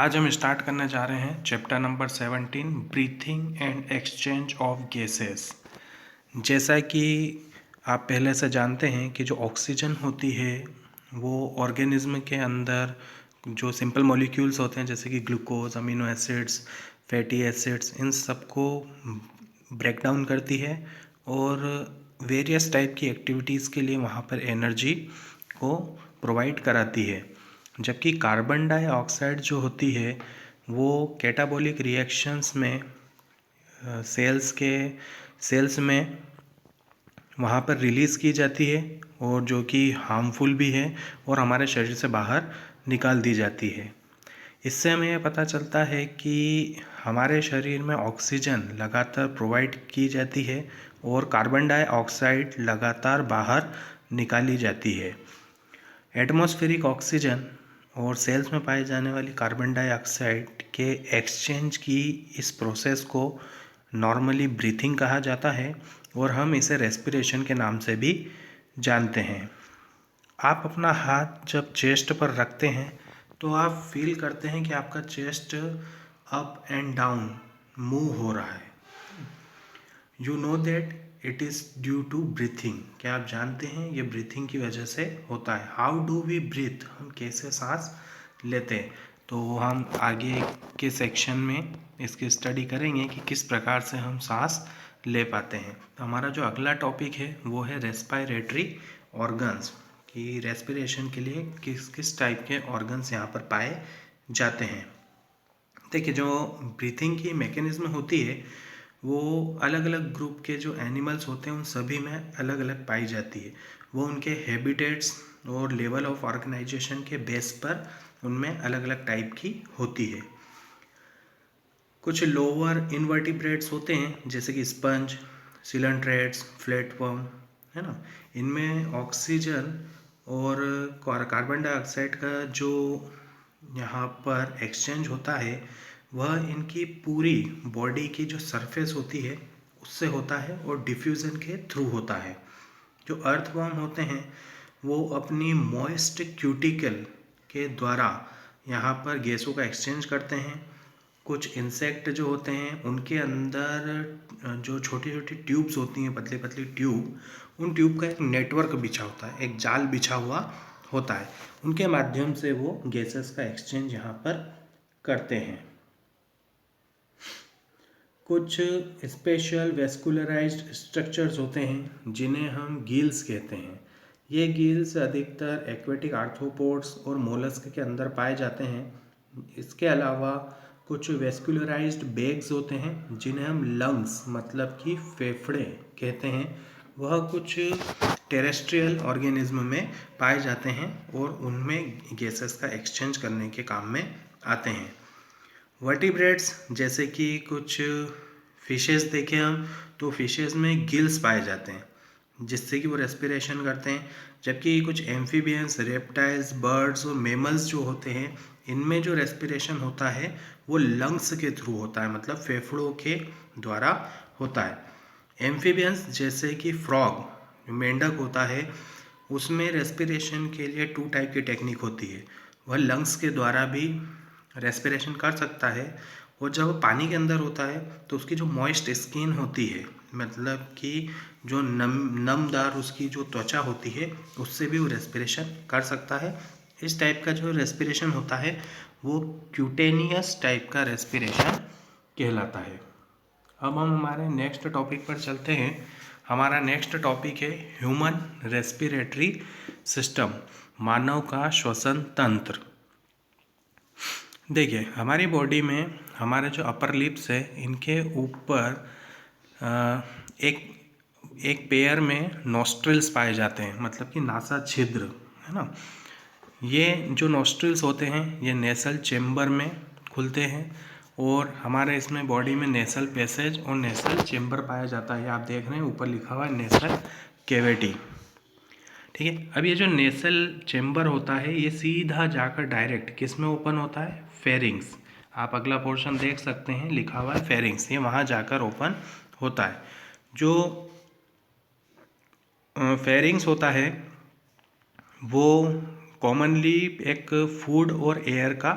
आज हम स्टार्ट करने जा रहे हैं chapter number 17 breathing and exchange of gases. जैसा कि आप पहले से जानते हैं कि जो ऑक्सीजन होती है वो ऑर्गेनिज्म के अंदर जो सिंपल मॉलिक्यूल्स होते हैं जैसे कि glucose, amino acids, fatty acids, इन सबको ब्रेक डाउन करती है और वेरियस टाइप की एक्टिविटीज़ के लिए वहाँ पर एनर्जी को प्रोवाइड कराती है। जबकि कार्बन डाइऑक्साइड जो होती है वो कैटाबॉलिक रिएक्शंस में सेल्स में वहाँ पर रिलीज़ की जाती है और जो कि हार्मफुल भी है और हमारे शरीर से बाहर निकाल दी जाती है। इससे हमें यह पता चलता है कि हमारे शरीर में ऑक्सीजन लगातार प्रोवाइड की जाती है और कार्बन डाइऑक्साइड लगातार बाहर निकाली जाती है। एटमॉस्फेरिक ऑक्सीजन और सेल्स में पाए जाने वाली कार्बन डाइऑक्साइड के एक्सचेंज की इस प्रोसेस को नॉर्मली ब्रीथिंग कहा जाता है और हम इसे रेस्पिरेशन के नाम से भी जानते हैं। आप अपना हाथ जब चेस्ट पर रखते हैं तो आप फील करते हैं कि आपका chest up and down move हो रहा है। You know that it is due to breathing. क्या आप जानते हैं ये ब्रीथिंग की वजह से होता है। हाउ डू वी ब्रीथ, हम कैसे सांस लेते हैं, तो हम आगे के सेक्शन में इसकी स्टडी करेंगे कि किस प्रकार से हम सांस ले पाते हैं। तो हमारा जो अगला टॉपिक है वो है रेस्पिरेटरी ऑर्गन्स, कि रेस्पिरेशन के लिए किस किस टाइप के ऑर्गन्स यहाँ पर पाए जाते हैं। देखिए, जो ब्रीथिंग की मैकेनिज्म होती है वो अलग अलग ग्रुप के जो एनिमल्स होते हैं उन सभी में अलग अलग पाई जाती है। वो उनके हैबिटेट्स और लेवल ऑफ ऑर्गेनाइजेशन के बेस पर उनमें अलग अलग टाइप की होती है। कुछ लोअर इनवर्टिब्रेट्स होते हैं जैसे कि स्पंज, सिलेंट्रेट्स, फ्लैटवर्म, है ना। इनमें ऑक्सीजन और कार्बन डाइऑक्साइड का जो यहाँ पर एक्सचेंज होता है वह इनकी पूरी बॉडी की जो सरफेस होती है उससे होता है और डिफ्यूज़न के थ्रू होता है। जो अर्थवर्म होते हैं वो अपनी मॉइस्ट क्यूटिकल के द्वारा यहाँ पर गैसों का एक्सचेंज करते हैं। कुछ इंसेक्ट जो होते हैं उनके अंदर जो छोटी छोटी ट्यूब्स होती हैं, पतली पतली ट्यूब, उन ट्यूब का एक नेटवर्क बिछा होता है, एक जाल बिछा हुआ होता है। उनके माध्यम से वो गैसेस का एक्सचेंज यहाँ पर करते हैं। कुछ स्पेशल वेस्कुलराइज्ड स्ट्रक्चर्स होते हैं जिन्हें हम गिल्स कहते हैं। ये गिल्स अधिकतर एक्वेटिक आर्थ्रोपोड्स और मोलस्क के अंदर पाए जाते हैं। इसके अलावा कुछ वेस्कुलराइज्ड बैग्स होते हैं जिन्हें हम लंग्स मतलब कि फेफड़े कहते हैं। वह कुछ टेरेस्ट्रियल ऑर्गेनिज्म में पाए जाते हैं और उनमें गैसेस का एक्सचेंज करने के काम में आते हैं। वर्टिब्रेट्स जैसे कि कुछ फिशेस देखें हम तो फिशेस में गिल्स पाए जाते हैं जिससे कि वो रेस्पिरेशन करते हैं। जबकि कुछ एम्फीबियंस, रेप्टाइल्स, बर्ड्स और मेमल्स जो होते हैं इनमें जो रेस्पिरेशन होता है वो लंग्स के थ्रू होता है, मतलब फेफड़ों के द्वारा होता है। एम्फीबियंस जैसे कि फ्रॉग, मेंढक होता है, उसमें रेस्पिरेशन के लिए 2 टाइप की टेक्निक होती है। वह लंग्स के द्वारा भी रेस्पिरेशन कर सकता है और जब वो पानी के अंदर होता है तो उसकी जो मॉइस्ट स्किन होती है, मतलब कि जो नमदार उसकी जो त्वचा होती है, उससे भी वो रेस्पिरेशन कर सकता है। इस टाइप का जो रेस्पिरेशन होता है वो क्यूटेनियस टाइप का रेस्पिरेशन कहलाता है। अब हम हमारे नेक्स्ट टॉपिक पर चलते हैं। हमारा नेक्स्ट टॉपिक है ह्यूमन रेस्पिरेटरी सिस्टम, मानव का श्वसन तंत्र। देखिए, हमारी बॉडी में हमारे जो अपर लिप्स है इनके ऊपर एक पेयर में नॉस्ट्रिल्स पाए जाते हैं, मतलब कि नासा छिद्र, है ना। ये जो नॉस्ट्रिल्स होते हैं ये नेसल चेम्बर में खुलते हैं और हमारे इसमें बॉडी में नेसल पैसेज और नेसल चेम्बर पाया जाता है। आप देख रहे हैं ऊपर लिखा हुआ है नेसल कैविटी, ठीक है। अब ये जो नेसल चेम्बर होता है ये सीधा जाकर डायरेक्ट किस में ओपन होता है, फेरिंग्स। आप अगला पोर्शन देख सकते हैं, लिखा हुआ है फेरिंग्स, ये वहाँ जाकर ओपन होता है। जो फेरिंग्स होता है वो कॉमनली एक फूड और एयर का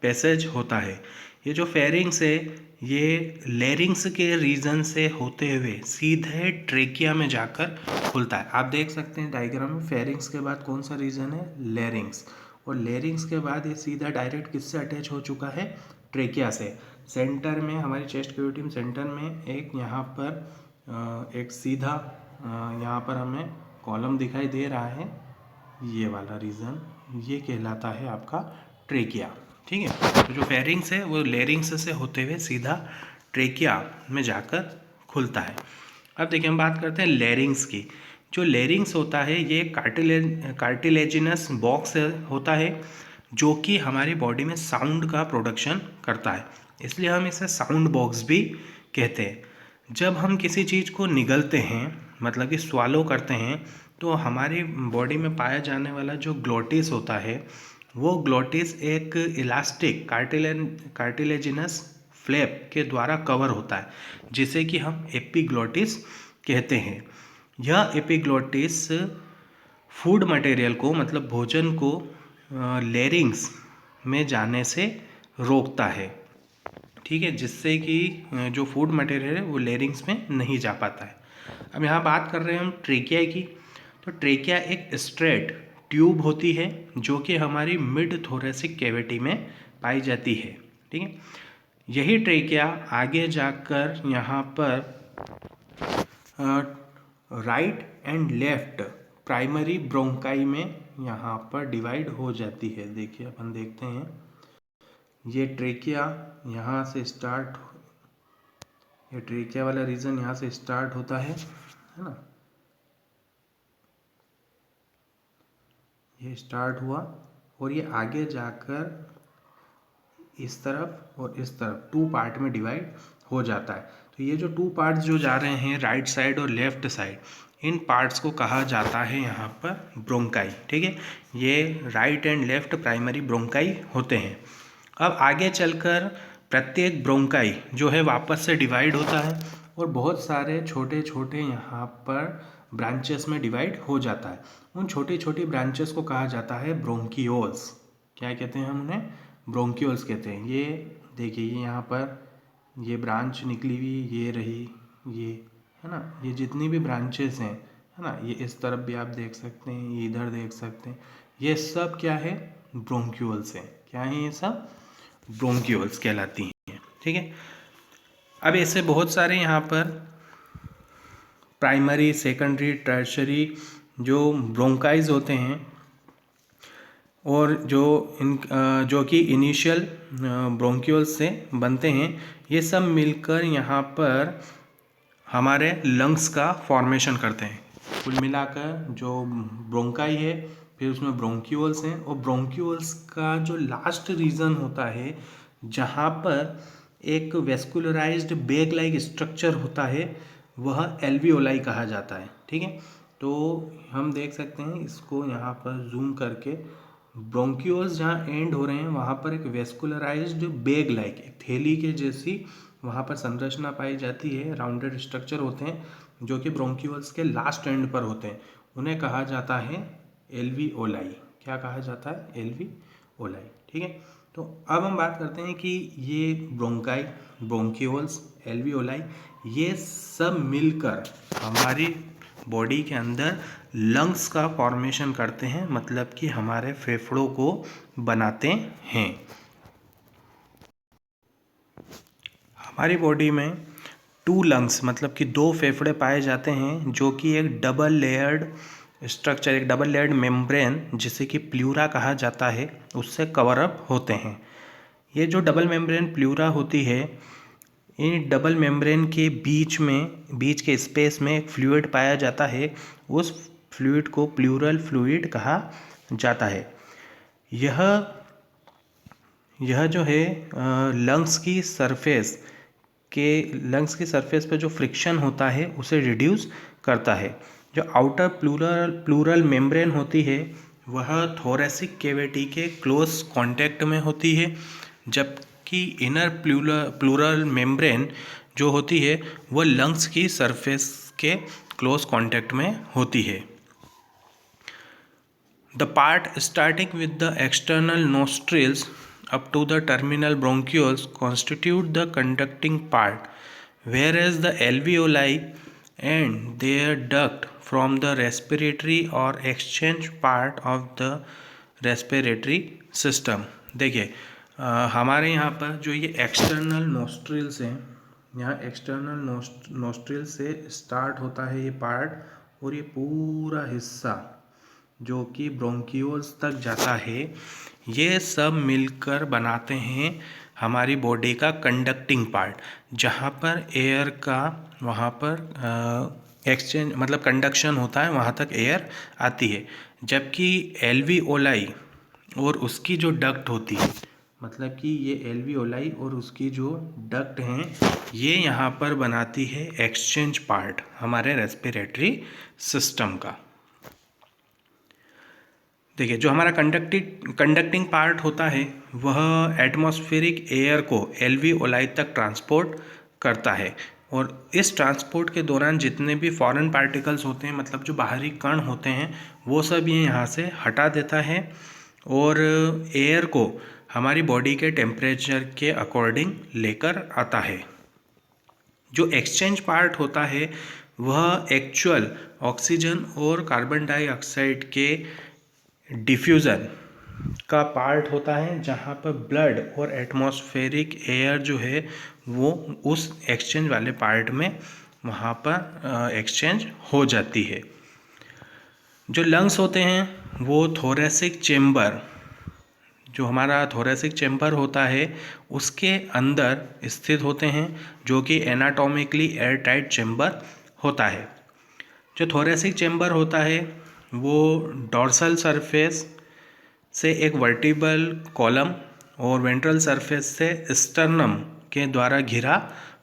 पैसेज होता है। ये जो फेरिंग्स है ये लेरिंग्स के रीजन से होते हुए सीधे ट्रेकिया में जाकर खुलता है। आप देख सकते हैं डायग्राम में, फेरिंग्स के बाद कौन सा रीजन है, लेरिंग्स, और लेरिंग्स के बाद ये सीधा डायरेक्ट किससे अटैच हो चुका है, ट्रेकिया से। सेंटर में हमारी चेस्ट कैविटी में सेंटर में एक यहाँ पर एक सीधा यहाँ पर हमें कॉलम दिखाई दे रहा है, ये वाला रीजन, ये कहलाता है आपका ट्रेकिया। ठीक है, तो जो फेरिंग्स है वो लेरिंग्स से होते हुए सीधा ट्रेकिया में जाकर खुलता है। अब देखिए हम बात करते हैं लेरिंग्स की। जो लेरिंग्स होता है ये कार्टिलेजिनस बॉक्स होता है जो कि हमारी बॉडी में साउंड का प्रोडक्शन करता है, इसलिए हम इसे साउंड बॉक्स भी कहते हैं। जब हम किसी चीज़ को निगलते हैं, मतलब कि स्वालो करते हैं, तो हमारी बॉडी में पाया जाने वाला जो ग्लोटिस होता है वो ग्लोटिस एक इलास्टिक कार्टिलेजिनस फ्लैप के द्वारा कवर होता है, जिसे कि हम एपिग्लोटिस कहते हैं। यह एपिग्लोटिस फूड मटेरियल को, मतलब भोजन को लेरिंग्स में जाने से रोकता है। ठीक है, जिससे कि जो फूड मटेरियल है वो लेरिंग्स में नहीं जा पाता है। अब यहाँ बात कर रहे हैं हम ट्रेकिया की। तो ट्रेकिया एक स्ट्रेट ट्यूब होती है जो कि हमारी मिड थोरेसिक कैविटी में पाई जाती है। ठीक है, यही ट्रेकिया आगे जाकर यहाँ पर right and left primary bronchi में यहाँ पर डिवाइड हो जाती है। देखिए अपन देखते हैं, ये ट्रेकिया यहाँ से स्टार्ट, ये ट्रेकिया वाला रीजन यहाँ से स्टार्ट होता है ना, ये स्टार्ट हुआ और ये आगे जाकर इस तरफ और इस तरफ 2 पार्ट में डिवाइड हो जाता है। तो ये जो 2 पार्ट्स जो जा रहे हैं राइट साइड और लेफ्ट साइड, इन पार्ट्स को कहा जाता है यहाँ पर ब्रोंकाई। ठीक है, ये right and left primary bronchi होते हैं। अब आगे चलकर प्रत्येक ब्रोंकाई जो है वापस से डिवाइड होता है और बहुत सारे छोटे छोटे यहाँ पर ब्रांचेस में डिवाइड हो जाता है। उन छोटी छोटी ब्रांचेस को कहा जाता है ब्रोंकियोल्स। क्या कहते हैं हम उन्हें, ब्रोंकियोल्स कहते हैं। ये देखिए, ये यहाँ पर ये ब्रांच निकली हुई, ये रही, ये है ना, ये जितनी भी ब्रांचेस हैं, है ना, ये इस तरफ भी आप देख सकते हैं, ये इधर देख सकते हैं, ये सब क्या है, ब्रोंकियोल्स हैं। क्या है ये सब, ब्रोंकियोल्स कहलाती हैं। ठीक है, अब ऐसे बहुत सारे यहाँ पर प्राइमरी, सेकेंडरी, टर्शरी जो ब्रोंकाइज होते हैं और जो कि इनिशियल ब्रोंकियोल्स से बनते हैं, ये सब मिलकर यहाँ पर हमारे लंग्स का फॉर्मेशन करते हैं। कुल मिलाकर जो ब्रोंकाई है, फिर उसमें ब्रोंकियोल्स हैं, और ब्रोंकियोल्स का जो लास्ट रीजन होता है जहाँ पर एक वेस्कुलराइज्ड बैग लाइक स्ट्रक्चर होता है, वह एल्वियोलाई कहा जाता है। ठीक है, तो हम देख सकते हैं इसको यहाँ पर जूम करके, ब्रोंकियोल्स जहाँ एंड हो रहे हैं वहाँ पर एक वेस्कुलराइज्ड बैग लाइक, एक थैली के जैसी वहाँ पर संरचना पाई जाती है, राउंडेड स्ट्रक्चर होते हैं जो कि ब्रोंकियोल्स के लास्ट एंड पर होते हैं। उन्हें कहा जाता है एल्वियोलाई। क्या कहा जाता है, एल्वियोलाई। ठीक है, तो अब हम बात करते हैं कि ये ब्रोंकाई, ब्रोंकियोल्स, एल्वियोलाई, ये सब मिलकर हमारी बॉडी के अंदर लंग्स का फॉर्मेशन करते हैं, मतलब कि हमारे फेफड़ों को बनाते हैं। हमारी बॉडी में 2 लंग्स, मतलब कि 2 फेफड़े पाए जाते हैं जो कि एक डबल लेयर्ड स्ट्रक्चर, एक डबल लेयर्ड मेम्ब्रेन जिसे कि प्लूरा कहा जाता है, उससे कवर अप होते हैं। ये जो डबल मेम्ब्रेन प्लूरा होती है, इन डबल मेम्ब्रेन के बीच के स्पेस में एक फ्लूइड पाया जाता है, उस फ्लूइड को प्लूरल फ्लूइड कहा जाता है। यह जो है लंग्स की सरफेस पे जो फ्रिक्शन होता है उसे रिड्यूस करता है। जो आउटर प्लूरल मेम्ब्रेन होती है वह थोरेसिक कैविटी के क्लोज कांटेक्ट में होती है, जबकि इनर प्लूरल मेम्ब्रेन जो होती है वह लंग्स की सरफेस के क्लोज कांटेक्ट में होती है। The part starting with the external nostrils up to the terminal bronchioles constitute the conducting part, whereas the alveoli and their duct from the respiratory or exchange part of the respiratory system। देखिए हमारे यहाँ पर जो ये external nostrils हैं, यहाँ external nostril से start होता है ये पार्ट, और ये पूरा हिस्सा जो कि ब्रोंकियोल्स तक जाता है, ये सब मिलकर बनाते हैं हमारी बॉडी का कंडक्टिंग पार्ट, जहाँ पर एयर का वहाँ पर एक्सचेंज मतलब कंडक्शन होता है, वहाँ तक एयर आती है। जबकि एल्वियोलाई और उसकी जो डक्ट होती है, मतलब कि ये एल्वियोलाई और उसकी जो डक्ट हैं, ये यहाँ पर बनाती है एक्सचेंज पार्ट हमारे रेस्पिरेटरी सिस्टम का। देखिए जो हमारा कंडक्टिंग पार्ट होता है वह एटमॉस्फेरिक एयर को एल्वियोलाई तक ट्रांसपोर्ट करता है, और इस ट्रांसपोर्ट के दौरान जितने भी फॉरेन पार्टिकल्स होते हैं, मतलब जो बाहरी कण होते हैं, वो सब ये यहाँ से हटा देता है और एयर को हमारी बॉडी के टेम्परेचर के अकॉर्डिंग लेकर आता है। जो एक्सचेंज पार्ट होता है वह एक्चुअल ऑक्सीजन और कार्बन डाइऑक्साइड के डिफ्यूज़न का पार्ट होता है, जहाँ पर ब्लड और एटमॉस्फेरिक एयर जो है वो उस एक्सचेंज वाले पार्ट में वहाँ पर एक्सचेंज हो जाती है। जो लंग्स होते हैं वो थोरेसिक चेम्बर, जो हमारा थोरेसिक चेम्बर होता है उसके अंदर स्थित होते हैं, जो कि एनाटॉमिकली एयर टाइट चेम्बर होता है। जो थोरेसिक चेम्बर होता है वो डॉर्सल सरफेस से एक वर्टिब्रल कॉलम और वेंट्रल सरफेस से स्टर्नम के द्वारा घिरा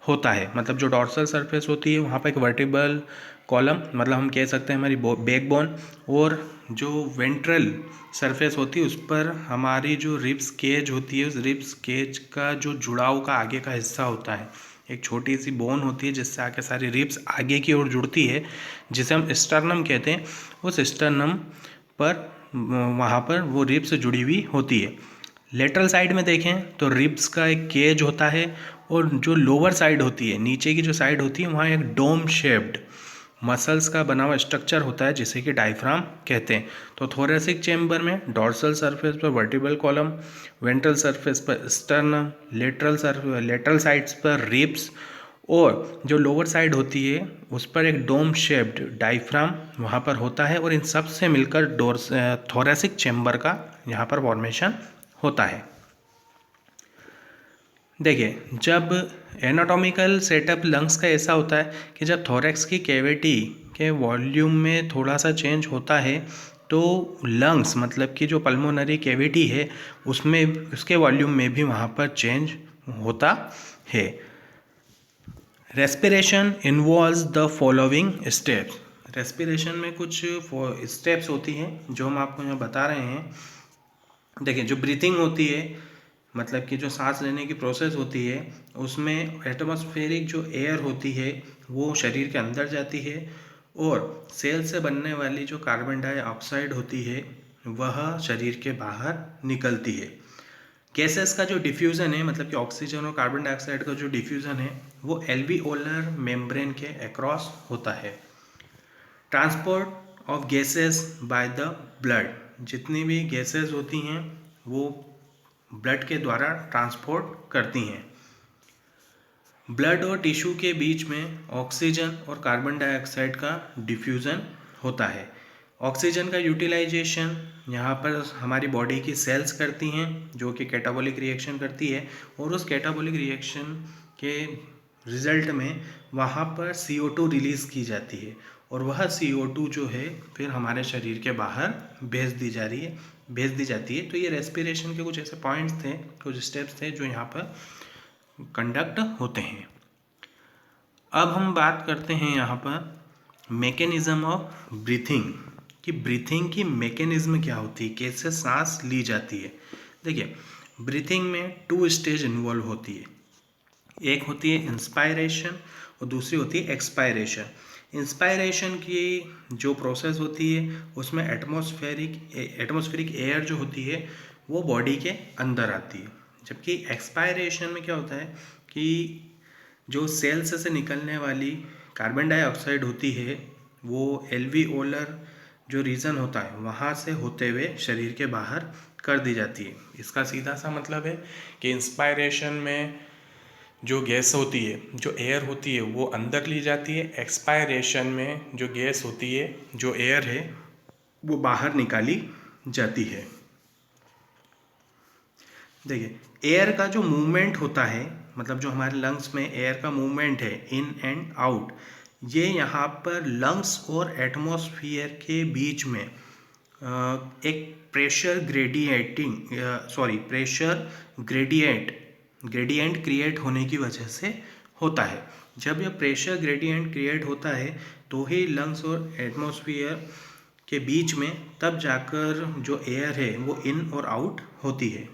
होता है। मतलब जो डॉर्सल सरफेस होती है वहाँ पर एक वर्टिब्रल कॉलम, मतलब हम कह सकते हैं हमारी बैकबोन, और जो वेंट्रल सरफेस होती है उस पर हमारी जो रिब्स केज होती है, उस रिब्स केज का जो जुड़ाव का आगे का हिस्सा होता है, एक छोटी सी बोन होती है जिससे आके सारी रिब्स आगे की ओर जुड़ती है, जिसे हम स्टर्नम कहते हैं। उस स्टर्नम पर वहाँ पर वो रिब्स जुड़ी हुई होती है। लेटरल साइड में देखें तो रिब्स का एक केज होता है, और जो लोअर साइड होती है, नीचे की जो साइड होती है, वहाँ एक डोम शेप्ड मसल्स का बना हुआ स्ट्रक्चर होता है जिसे कि डायफ्राम कहते हैं। तो थोरेसिक चेम्बर में डॉर्सल सरफेस पर वर्टिब्रल कॉलम, वेंट्रल सरफेस पर स्टर्नम, लेटरल साइड्स पर रिब्स, और जो लोअर साइड होती है उस पर एक डोम शेप्ड डायफ्राम वहाँ पर होता है, और इन सब से मिलकर थोरेसिक चेम्बर का यहाँ पर फॉर्मेशन होता है। देखिए जब एनाटॉमिकल सेटअप लंग्स का ऐसा होता है कि जब थोरेक्स की कैविटी के वॉल्यूम में थोड़ा सा चेंज होता है तो लंग्स मतलब कि जो पल्मोनरी कैविटी है उसमें उसके वॉल्यूम में भी वहाँ पर चेंज होता है। Respiration involves the following steps. Respiration में कुछ स्टेप्स होती हैं जो हम आपको यहाँ बता रहे हैं। देखिए जो ब्रीथिंग होती है, मतलब कि जो सांस लेने की प्रोसेस होती है, उसमें एटमॉस्फेरिक जो एयर होती है वो शरीर के अंदर जाती है, और सेल से बनने वाली जो कार्बन डाइऑक्साइड होती है वह शरीर के बाहर निकलती है। गैसेस का जो डिफ्यूज़न है, मतलब कि ऑक्सीजन और कार्बन डाइऑक्साइड का जो डिफ्यूज़न है वो एल्वियोलर मेम्ब्रेन के अक्रॉस होता है। Transport of gases by the blood, जितनी भी गैसेस होती हैं वो ब्लड के द्वारा ट्रांसपोर्ट करती हैं। ब्लड और टिश्यू के बीच में ऑक्सीजन और कार्बन डाइऑक्साइड का डिफ्यूज़न होता है। ऑक्सीजन का यूटिलाइजेशन यहाँ पर हमारी बॉडी की सेल्स करती हैं जो कि कैटाबॉलिक रिएक्शन करती है, और उस कैटाबॉलिक रिएक्शन के रिज़ल्ट में वहाँ पर CO2 रिलीज़ की जाती है, और वह CO2 जो है फिर हमारे शरीर के बाहर भेज दी जाती है। तो ये रेस्पिरेशन के कुछ ऐसे पॉइंट्स थे, कुछ स्टेप्स थे जो यहाँ पर कंडक्ट होते हैं। अब हम बात करते हैं यहाँ पर मैकेनिज्म ऑफ ब्रीथिंग, कि ब्रीथिंग की मैकेनिज्म क्या होती है, कैसे सांस ली जाती है। देखिए ब्रीथिंग में 2 स्टेज इन्वॉल्व होती है, एक होती है इंस्पायरेशन और दूसरी होती है एक्सपायरेशन। इंस्पायरेशन की जो प्रोसेस होती है उसमें एटमॉस्फेरिक एयर जो होती है वो बॉडी के अंदर आती है। जबकि एक्सपायरेशन में क्या होता है कि जो सेल्स से निकलने वाली कार्बन डाइऑक्साइड होती है वो एल्विओलर जो रीजन होता है वहाँ से होते हुए शरीर के बाहर कर दी जाती है। इसका सीधा सा मतलब है कि इंस्पायरेशन में जो गैस होती है, जो एयर होती है वो अंदर ली जाती है। एक्सपायरेशन में जो गैस होती है, जो एयर है, वो बाहर निकाली जाती है। देखिए, एयर का जो मूवमेंट होता है, मतलब जो हमारे लंग्स में एयर का मूवमेंट है इन एंड आउट, ये यहाँ पर लंग्स और एटमॉस्फेयर के बीच में एक प्रेशर ग्रेडियंट क्रिएट होने की वजह से होता है। जब यह प्रेशर ग्रेडियंट क्रिएट होता है तो ही लंग्स और एटमॉस्फेयर के बीच में तब जाकर जो एयर है वो इन और आउट होती है।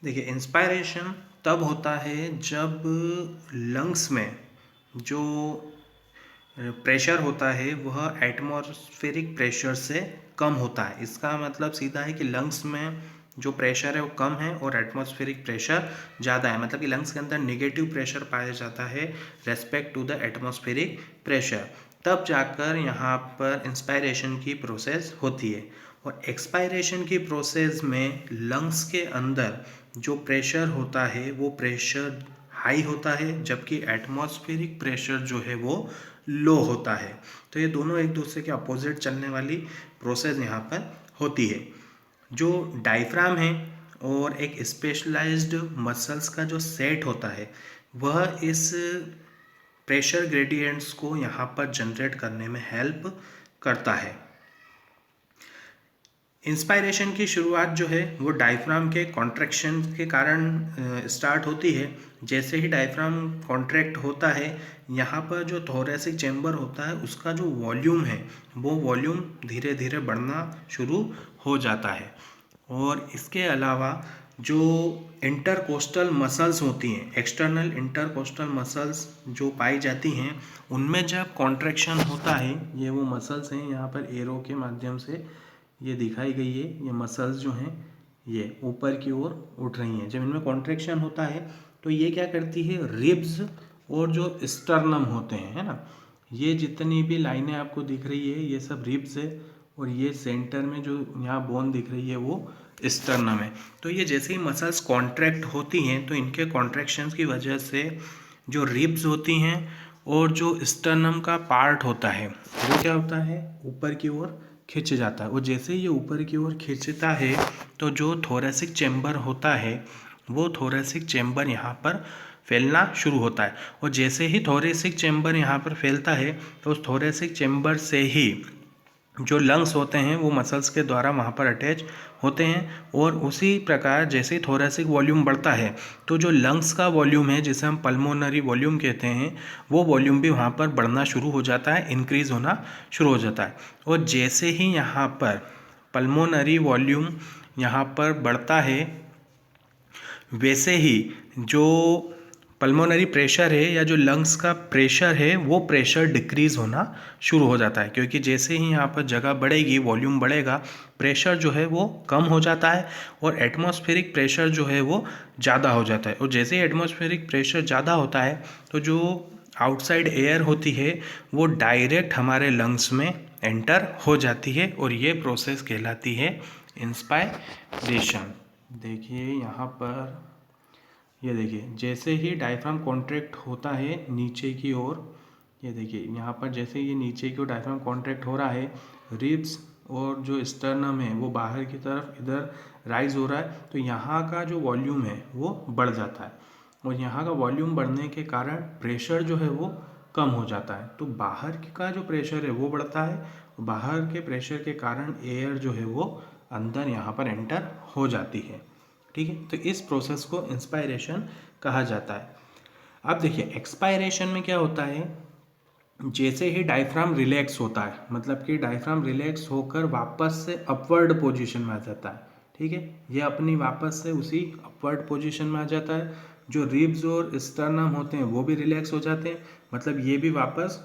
देखिए, इंस्पायरेशन तब होता है जब लंग्स में जो प्रेशर होता है वह एटमॉस्फेरिक प्रेशर से कम होता है। इसका मतलब सीधा है कि लंग्स में जो प्रेशर है वो कम है और एटमॉस्फेरिक प्रेशर ज़्यादा है। मतलब कि लंग्स के अंदर नेगेटिव प्रेशर पाया जाता है respect to the atmospheric pressure. तब जाकर यहाँ पर इंस्पायरेशन की प्रोसेस होती है। और एक्सपायरेशन की प्रोसेस में लंग्स के अंदर जो प्रेशर होता है वो प्रेशर हाई होता है, जबकि एटमॉस्फेरिक प्रेशर जो है वो लो होता है। तो ये दोनों एक दूसरे के अपोजिट चलने वाली प्रोसेस यहाँ पर होती है। जो डायफ्राम है और एक स्पेशलाइज्ड मसल्स का जो सेट होता है वह इस प्रेशर ग्रेडियंट्स को यहाँ पर जनरेट करने में हेल्प करता है। इंस्पायरेशन की शुरुआत जो है वो डायफ्राम के कॉन्ट्रैक्शन के कारण स्टार्ट होती है। जैसे ही डायफ्राम कॉन्ट्रैक्ट होता है, यहाँ पर जो थोरेसिक चैम्बर होता है उसका जो वॉल्यूम है वो वॉल्यूम धीरे धीरे बढ़ना शुरू हो जाता है। और इसके अलावा जो इंटरकोस्टल मसल्स होती हैं, एक्सटर्नल इंटरकोस्टल मसल्स जो पाई जाती हैं, उनमें जब कॉन्ट्रैक्शन होता है, ये वो मसल्स हैं यहाँ पर एरो के माध्यम से ये दिखाई गई है। ये मसल्स जो हैं ये ऊपर की ओर उठ रही हैं। जब इनमें कॉन्ट्रैक्शन होता है तो ये क्या करती है, रिब्स और जो स्टर्नम होते हैं, है ना, ये जितनी भी लाइनें आपको दिख रही है ये सब रिब्स है। और ये सेंटर में जो यहाँ बोन दिख रही है वो स्टर्नम है। तो ये जैसे ही मसल्स कॉन्ट्रैक्ट होती हैं तो इनके कॉन्ट्रैक्शंस की वजह से जो रिब्स होती हैं और जो स्टर्नम का पार्ट होता है वो क्या होता है, ऊपर की ओर खिंच जाता है। और जैसे ये ऊपर की ओर खिंचता है तो जो थोरेसिक चैम्बर होता है वो थोरेसिक चैम्बर यहाँ पर फैलना शुरू होता है। और जैसे ही थोरेसिक चैम्बर यहाँ पर फैलता है तो उस थोरेसिक चैम्बर से ही जो लंग्स होते हैं वो मसल्स के द्वारा वहाँ पर अटैच होते हैं। और उसी प्रकार जैसे ही थोरेसिक वॉल्यूम बढ़ता है तो जो लंग्स का वॉल्यूम है, जिसे हम पल्मोनरी वॉल्यूम कहते हैं, वो वॉल्यूम भी वहाँ पर बढ़ना शुरू हो जाता है, इंक्रीज़ होना शुरू हो जाता है। और जैसे ही यहाँ पर पल्मोनरी वॉल्यूम यहाँ पर बढ़ता है वैसे ही जो पल्मोनरी प्रेशर है या जो लंग्स का प्रेशर है वो प्रेशर डिक्रीज़ होना शुरू हो जाता है। क्योंकि जैसे ही यहाँ पर जगह बढ़ेगी, वॉल्यूम बढ़ेगा, प्रेशर जो है वो कम हो जाता है और एटमॉस्फेरिक प्रेशर जो है वो ज़्यादा हो जाता है। और जैसे ही एटमॉस्फेरिक प्रेशर ज़्यादा होता है तो जो आउटसाइड एयर होती है वो डायरेक्ट हमारे लंग्स में एंटर हो जाती है और ये प्रोसेस कहलाती है इंस्पायरेशन। देखिए यहाँ पर, ये देखिए जैसे ही डायफ्राम कॉन्ट्रैक्ट होता है नीचे की ओर, ये देखिए यहाँ पर जैसे ये नीचे की ओर डायफ्राम कॉन्ट्रैक्ट हो रहा है, रिब्स और जो स्टर्नम है वो बाहर की तरफ इधर राइज हो रहा है, तो यहाँ का जो वॉल्यूम है वो बढ़ जाता है। और यहाँ का वॉल्यूम बढ़ने के कारण प्रेशर जो है वो कम हो जाता है। तो बाहर का जो प्रेशर है वो बढ़ता है, बाहर के प्रेशर के कारण एयर जो है वो अंदर यहाँ पर एंटर हो जाती है। ठीक है, तो इस प्रोसेस को इंस्पायरेशन कहा जाता है। अब देखिए एक्सपायरेशन में क्या होता है, जैसे ही डायफ्राम रिलैक्स होता है, मतलब कि डायफ्राम रिलैक्स होकर वापस से अपवर्ड पोजीशन में आ जाता है। ठीक है, ये अपनी वापस से उसी अपवर्ड पोजीशन में आ जाता है। जो रिब्स और स्टर्नम होते हैं वो भी रिलैक्स हो जाते हैं, मतलब ये भी वापस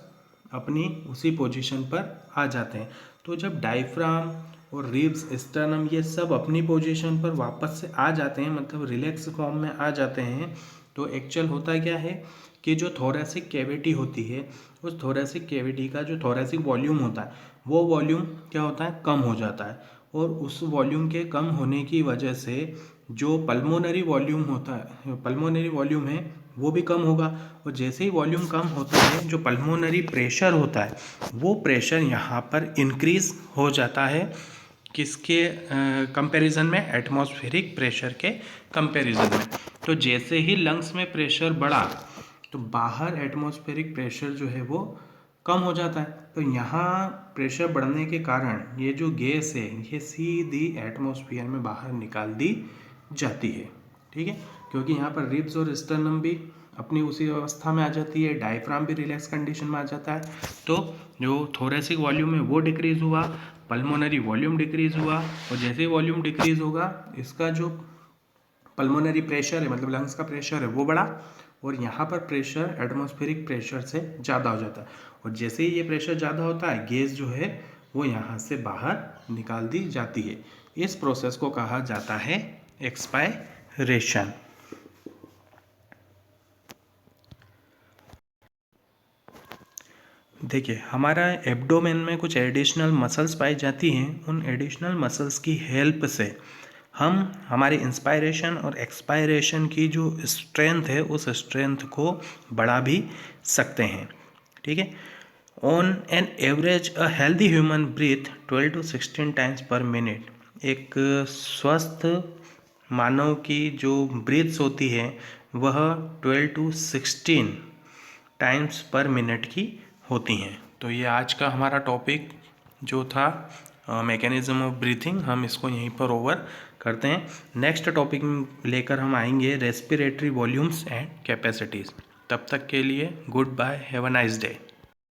अपनी उसी पोजीशन पर आ जाते हैं। तो जब डायफ्राम और रिब्स स्टर्नम ये सब अपनी पोजीशन पर वापस से आ जाते हैं, मतलब रिलैक्स फॉर्म में आ जाते हैं, तो एक्चुअल होता क्या है कि जो थोरेसिक कैविटी होती है, उस थोरेसिक कैविटी का जो थोरेसिक वॉल्यूम होता है वो वॉल्यूम क्या होता है, कम हो जाता है। और उस वॉल्यूम के कम होने की वजह से जो पल्मोनरी वॉल्यूम होता है, पल्मोनरी वॉल्यूम है वो भी कम होगा। और जैसे ही वॉल्यूम कम होता है, जो पल्मोनरी प्रेशर होता है वो प्रेशर यहाँ पर इंक्रीज हो जाता है। किसके कंपैरिजन में, एटमॉस्फेरिक प्रेशर के कंपैरिजन में। तो जैसे ही लंग्स में प्रेशर बढ़ा तो बाहर एटमॉस्फेरिक प्रेशर जो है वो कम हो जाता है। तो यहाँ प्रेशर बढ़ने के कारण ये जो गैस है ये सीधी एटमॉस्फेयर में बाहर निकाल दी जाती है। ठीक है, क्योंकि यहाँ पर रिब्स और स्टर्नम भी अपनी उसी अवस्था में आ जाती है, डायफ्राम भी रिलैक्स कंडीशन में आ जाता है। तो जो थोरेसिक वॉल्यूम है वो डिक्रीज हुआ, पल्मोनरी वॉल्यूम डिक्रीज हुआ, और जैसे ही वॉल्यूम डिक्रीज होगा इसका जो पल्मोनरी प्रेशर है, मतलब लंग्स का प्रेशर है वो बढ़ा, और यहाँ पर प्रेशर एटमॉस्फेरिक प्रेशर से ज़्यादा हो जाता है। और जैसे ही ये प्रेशर ज़्यादा होता है गैस जो है वो यहाँ से बाहर निकाल दी जाती है। इस प्रोसेस को कहा जाता है एक्सपायरेशन। देखिए, हमारा एब्डोमेन में कुछ एडिशनल मसल्स पाई जाती हैं। उन एडिशनल मसल्स की हेल्प से हम हमारे इंस्पायरेशन और एक्सपायरेशन की जो स्ट्रेंथ है उस स्ट्रेंथ को बढ़ा भी सकते हैं। ठीक है, on an average a healthy human breath 12 to 16 times पर मिनट। एक स्वस्थ मानव की जो ब्रीथ्स होती है वह 12 to 16 टाइम्स पर मिनट की होती हैं। तो ये आज का हमारा टॉपिक जो था मैकेनिज्म ऑफ ब्रीथिंग, हम इसको यहीं पर ओवर करते हैं। नेक्स्ट टॉपिक लेकर हम आएंगे रेस्पिरेटरी वॉल्यूम्स एंड कैपेसिटीज़। तब तक के लिए good bye, have a nice day.